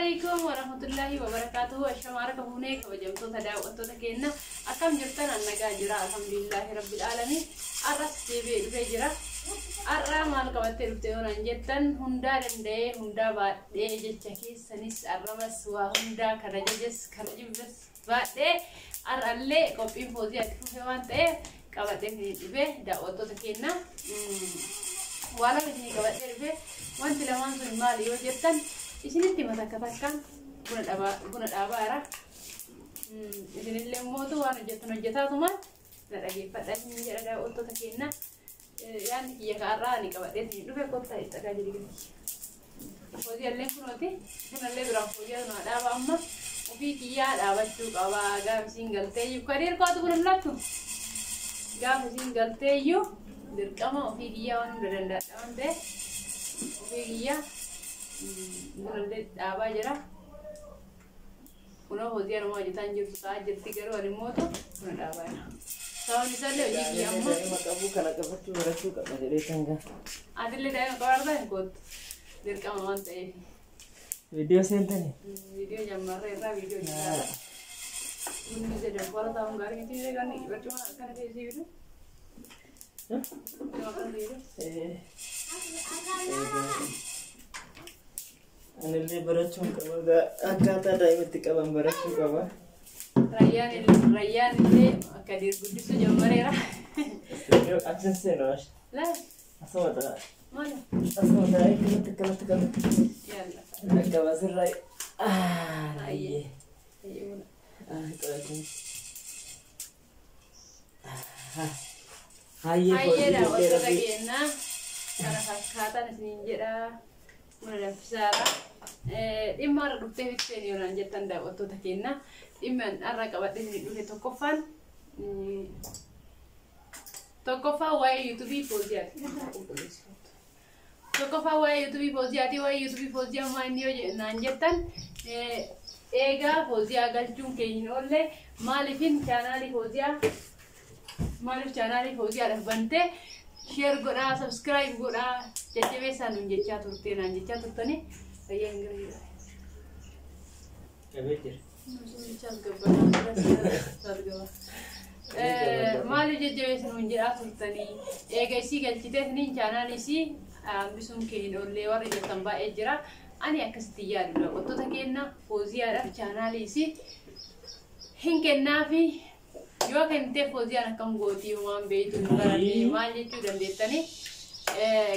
عليكم ورحمة الله وبركاته. الشمارة كهونيك وجمتو تداو أنتو تكينا أكم جرتنا أنك جرا الحمد لله رب العالمين. أرس تبي بجرا أرى مال كواتر بتيون أنجتن هندا رندة هندا بعد جتشكي سنيس أرمس وهندا كرجس كرجبس بعد أرلة كوبي فوزي أتكلم ته كواتر نيجي دا أنتو تكينا ولا بني كواتر به وانت لما نزل مالي وجتن إسني تما تكتكان بنا الأبا أرا إسني اللي موتو وأنا جتنا جتاتو ما لا أجيب فتح من جرا أوتو تكينا يعني هي كاراني كبدين نو بكون تاي تكاجي لكن فوزي اللي كنوتي كنا اللي برا فوزي أنا أبا أما وفي كيا أبا شوك أبا جام سينجل تيجي كارير كاتو كنا نلاتو جام سينجل تيجي دركما وفي كيا وان برندا أمان ده وفي كيا كنا أبا جرا كنا فوزي أنا ما جتان جرت ساعة جرتي كرو أنا موتو كنا أبا Tahun ini saya lagi amma. Kamu kan agak betul berarti kak dari tangga. Ada le dah keluar dah ikut. Dari kamu mante. Video sente nih. Video jam berapa video juga. Ini saya dah keluar tahun kali ini saya kan ini bercuma kan ada video. Cuma kan video. Ane le beracun kamu agak agak ada yang mesti kamu beracun kamu. Rayyan ini kadir gudis tu jam berapa? Video aksen senos. Lah. Asal ada. Mana? Asal ada ini tekan. Ya Allah. Agak masuk ray. Iya. Iya. Itu aja. Hai dah waktu lagi na. Karena kata nasi ninja mana fisara. Imar dukte itu ni orang jatan dah waktu lagi na. Iman arah kabat ini dulu tokofan, tokofa way YouTube posiat, tokofa way YouTube posiat, way YouTube posiat main dia nanjetan, ega posiat galcung kehin olle, malifin channel posiat bante, share guna, subscribe guna, jadi besan unjecha turte ni, ayah enggak. Kebetul. Maali jajjabeessan hunjaa turtanii eega isii galchiteetiniin chaanaan isii bisuun keenya ollee warri jettan baay'ee jira ani akkasitti yaadudha wantoota keenya fooziyaadhaaf chaanaalii isii hin kennaafi yoo kennitee fooziyaan akkam gootii waan beeytu nu baratee maal jechuu dandeettanii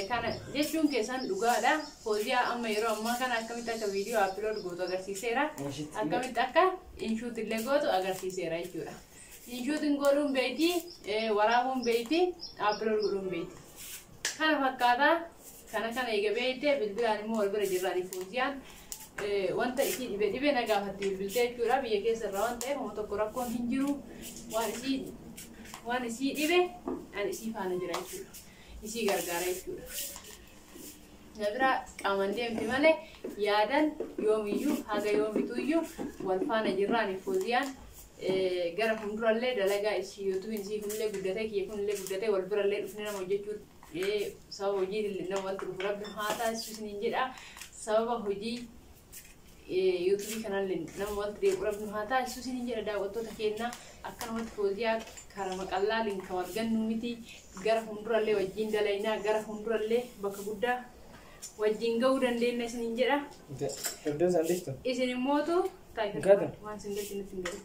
kana jechuun keessan dhugaadha fooziyaa amma yeroo ammaa kana akkamitti akka viidiyoo upload gootu agarsiiseera akkamitti akka inshuut illee gootu agarsiiseera jechuudha inshuutiin godhuun beeyti waraabuun beeyti upload godhuun beeyti kana fakkaataa kana eega beeytee bilbilaan immoo wal bira jirraani fooziyaan wanta isii dhibee nagaafatti bilbiltee jechuudha biyya keessa irraa waan ta'eef tokko rakkoon hin jiru waan isii dhibe ani isii faana jira jechuudha isi gargaara jechuudha. Nabira qaamaan deemti malee yaadan yoomiyyuu haga yoomituyyuu wal faana jirraan fooziyaan gara fuuldurallee dalagaa isii yuutuubiin isii kunillee guddatee kiyya kunillee guddatee wal birallee dhufne nama hojjechuu sababa hojii nama wanti dhufu rabbi haa taasisu isiniin jedha sababa hojii yuutuubii kanallee nama wanti deebi'u rabbi haa taasisu isiniin jedha daawwattoota keenya akkanumatti fooziyaa karaa maqallaa linka wal gannu miti gara fuuldurallee wajjin dalaynaa gara fuuldurallee bakka guddaa wajjin ga'uu dandeenya isiniin jedha. Isin immootu waan singalchinitti hin galu.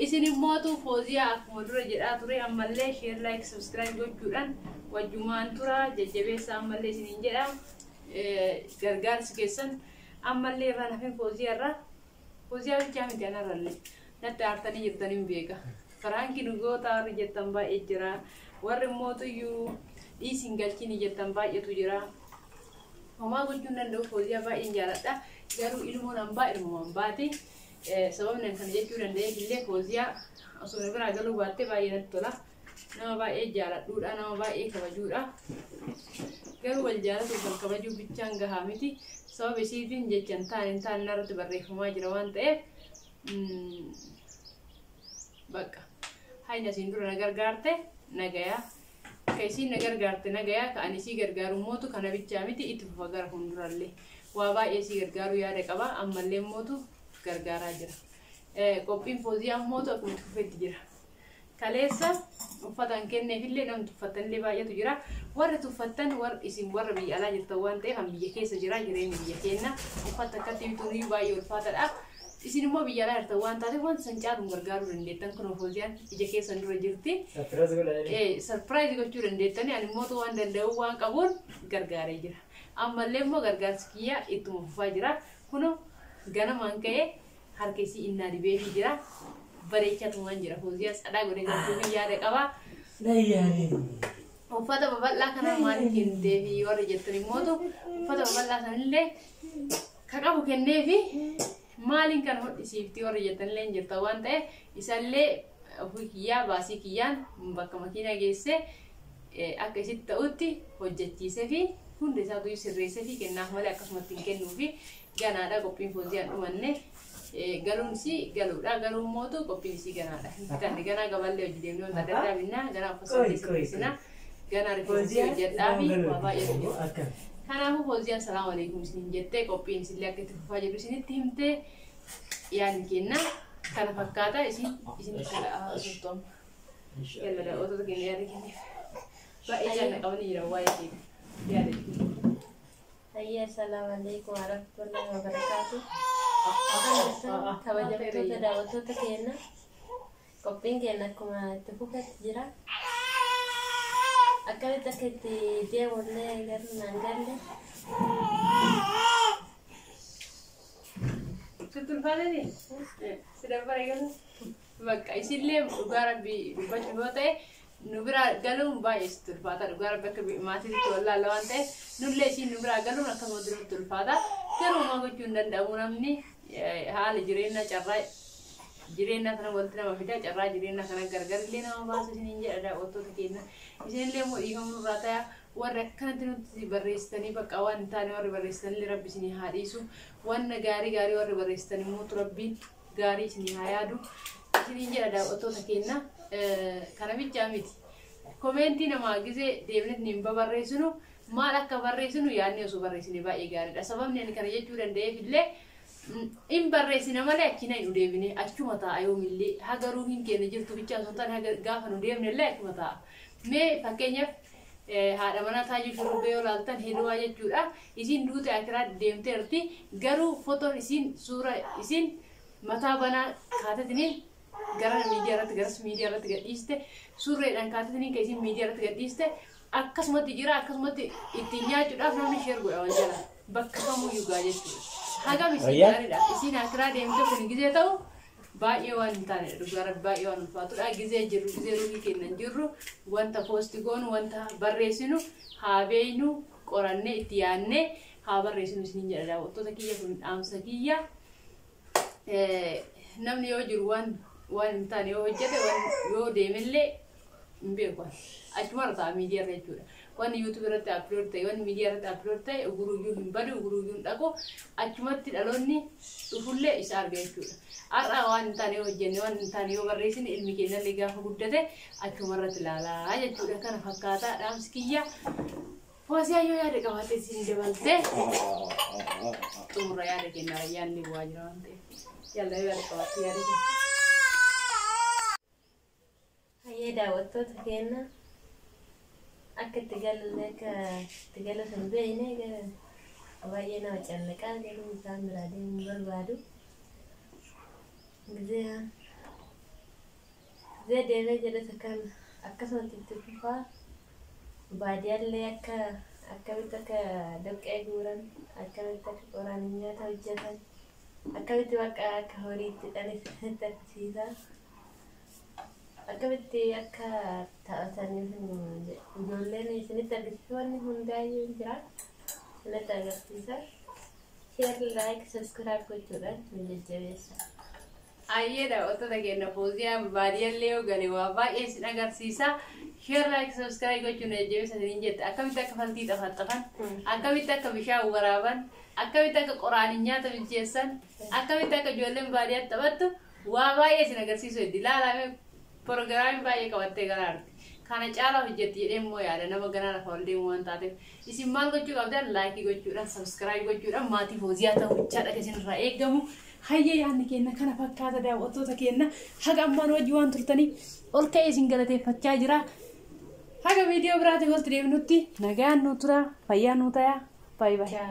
Isin immootu fooziyaa akkuma dura jedhaa ture ammallee share like subscribe gochuudhaan wajjumaan tura jajjabeessa ammallee isiniin jedha gargaarsi keessan ammallee irraa nafin fooziyaa bichaa miti anarrallee natti aartanii jirtaniin beeka. Faraanki nugoota warri jettan baay'ee jira warri mootuyyuu dhiisin galchini jettan baay'eetu jira homaa gochuun danda'u fooziyaa baay'een jaaladha garuu ilmoon hambaa ilmoo hambaati sababni kana jechuu danda'eef illee fooziyaa osoo biraa galuu baattee baay'ee natti tola nama baay'ee jaaladhuudha nama baay'ee kabajuudha garuu wal jaalatuuf wal kabajuu bichaan gahaa miti sababa isiitiin jechan taane irratti barreeffamaa jira waan ta'eef bakka hayna siin dura nagargaarte nagaya kaisiin nagargaarte nagaya ka ani sii gargaaru mootu kana bichaa miti itti fufa gara fuuldurallee waa baay'ee si gargaaru yaada qaba ammallee mootu gargaaraa jira. Qophiin Fawziyaa mootu akkuma tufetti jira. Kaleessa uffatan kenneefillee namni tuffatanillee baay'eetu jira. Warri tuffattan isin warra biyya alaa jirtan waan ta'eef kan biyya keessa jira jireenya biyya keenya uffata akkatti bituun baay'ee ulfaataadha. Isin immoo biyya alaa jirtan waan taateef wanta san caaluun gargaaruu dandeettan kun Fawziyaan ija keessan dura jirti. Sarpiraayiz gochuu dandeettani ani mootu waan danda'u waan qabuun gargaaree jira. Ammallee immoo gargaarsi kiyyaa ittuma fufaa jira. Kun ganamaan ka'ee harkisii innaa dibeefii jira. Bareechatu waan jira Fawziyaa sadhaa godhee jirtu yaada qaba. Uffata babal'aa kana maaliif kenneefi warri jettan immoo uffata babal'aa sanillee ka qabu kenneefi maaliin kan hodhisiifti warri jettanillee hin jirta waan ta'eef isallee ofii kiyyaa baasii kiyyaan bakka makiina geessee akka isitti ta'utti hojjechiisee fi hundi isaatu sirreessee fi kennaaf malee akkasumatti hin kennuufi ganaadha qophiin Fawziyaan dhumanne. Galuun si galuudha garuu mootu qophiin si ganaadha. Kan ganaa gaballee hojii deemnee wanta adda binnaa ganaa uffata sirreessina ganaa rifeensi hojjedhaa fi waa baay'ee jira. Kanaafuu Fawziyaan salaamu alaikum isin jettee qophiin isillee akka itti fufaa jiru isinitti himtee yaadni kenna kana fakkaata isin sottoma. Yalla otoo keenya yaada kenneef baay'ee jaalala qabanii jira waa'ee keenya yaada. Ayya salaamu alaikum warahmatullahi wabarakatuh. Kabajamtoota daawwattoota keenya qophiin keenya akkuma itti fufetti jira. Akkamitti akka itti deemullee garuu naan galle. Tutulfaatanii sidan bareegalu bakka isillee dhugaa rabbii dubbachuu yoo ta'e nu bira galuun baay'ee sitti ulfaata dhugaa rabbi akka maatiitti wallaala waan ta'eef nullee isiin nu bira galuun akkasuma duratti ulfaata garuu maa gochuu hin danda'amu namni haala jireenya carraa jireenya kana wanti nama fidaa carraa jireenya kana gargarillee nama baasa isiniin jedha daawwattoota keenya isinillee immoo dhiifamuu irraa ta'aa warra akkanatti nuti barreessitanii bakka waan hin taane warri barreessitanillee rabbi isinii haa dhiisu wanna gaarii warri barreessitan immoo rabbiin gaarii isinii haa yaadu isiniin jedha daawwattoota keenya kana bichaa miti komentii namaa gisee deebinee hin barreessinu maal akka barreessinu yaadni osoo barreessine baay'ee gaariidha sababni ani kana jechuu danda'eefillee in barreessina malee achina hin deebine achuma ta'a yoomillee hagaruu hin kenne jirtu bichaa osoo ta'an gaafa nu deemnellee achuma ta'a mee fakkeenyaaf haadha manaa taa'ee shurrubbee yoo laaltan hedduwaa jechuudha isin duute akiraa deemteerti garuu fotoon isin suura isin mataa banaa kaatatiniin gara miidiyaa irratti garas miidiyaa irratti gadhiiste suurreedhaan kaatatiniin kan isin miidiyaa irratti gadhiiste akkasumatti jira akkasumatti ittiin nyaachuudhaaf namni sheer godha waan jala bakka kamuu yugaa jechuudha. Hagam isin gaariidha isin akiraa deemte kun gizee ta'u baay'ee waan hin taane dhugaa rabbi baay'ee waan ulfaatudha gizee jirru gizee ruuhii kennan jirru wanta poosti goonu wanta barreessinu haa beeynu qorannee itti yaadnee haa barreessinu isiniin jedha daawwattoota kiyya kun dhaamsa kiyya namni yoo jiru waan hin taane yoo hojjete yoo deemellee hin beeku achuma irra ta'a miidiyaa irra jechuudha. Wanni YouTube irratti upload ta'e wanni miidiyaa irratti upload ta'e uguruyyuu hin badu uguruyyuu hin dhaqu achumatti dhaloonni dhufullee isa arga jechuudha. Har'a waan hin taane yoo hojjenne waan hin taane yoo barreessine ilmi keenyallee gaafa guddate achuma irratti ilaalaa jechuudha. Kana fakkaataa dhaamsi kiyya Fawziyaan yoo yaada qabaate isin dabaltee xumura yaada kennaa yaadni bu'aa jira waan ta'eef yalla yoo yaada qabaate yaada kenna. Hayyee daawwattoota keenya akka itti galu san beeyne baay'ee nama callaqaa garuu isaan biraa deemuu barbaadu. Gizee deemee jedhata kan akkasumatti itti fufaa baadiyaallee akkamitti akka doqqee guuran akkamitti akka qoraan nyaata hojjetan akkamitti bakka akka horiitti dhanis agarsiisa. Akkamitti akka taa'atanii ijoolleen isinitti agarsiisu wanni hundaayyuu jira isinitti agarsiisa. Share, like, subscribe gochuudhaan nu jajjabeessa. Ayyee daawwattoota keenya Fawziyaan baadiyaallee yoo gale waa baay'ee isin agarsiisa. Share, like, subscribe gochuun nu jajjabeessa isiniin jette akkamitti akka faltii xafaxafan akkamitti akka bishaan waraaban akkamitti akka qoraan nyaata bilcheessan akkamitti akka ijoolleen baadiyyaatti taphattu waa baay'ee isin agarsiisu heddi ilaalame. Program baay'ee qabattee garaarti. kana caalaa hojjetti jedhee immoo yaada nama ganaa lafa ol deemu waan taateef isin maal gochuu qabdan laayikii gochuudhaan sabskiraayib gochuudhaan maatii Fooziyaa ta'uuchaadha isinirraa eegamu. Hayya yaadni keenya kana fakkaata daawwattoota keenya haga ammaan wajji waan turtanii ol ka'ee isin galateeffachaa jira. Haga viidiyoo biraatiin walitti deebinutti nagaan nu tura fayyaa nu ta'a. Bye bye.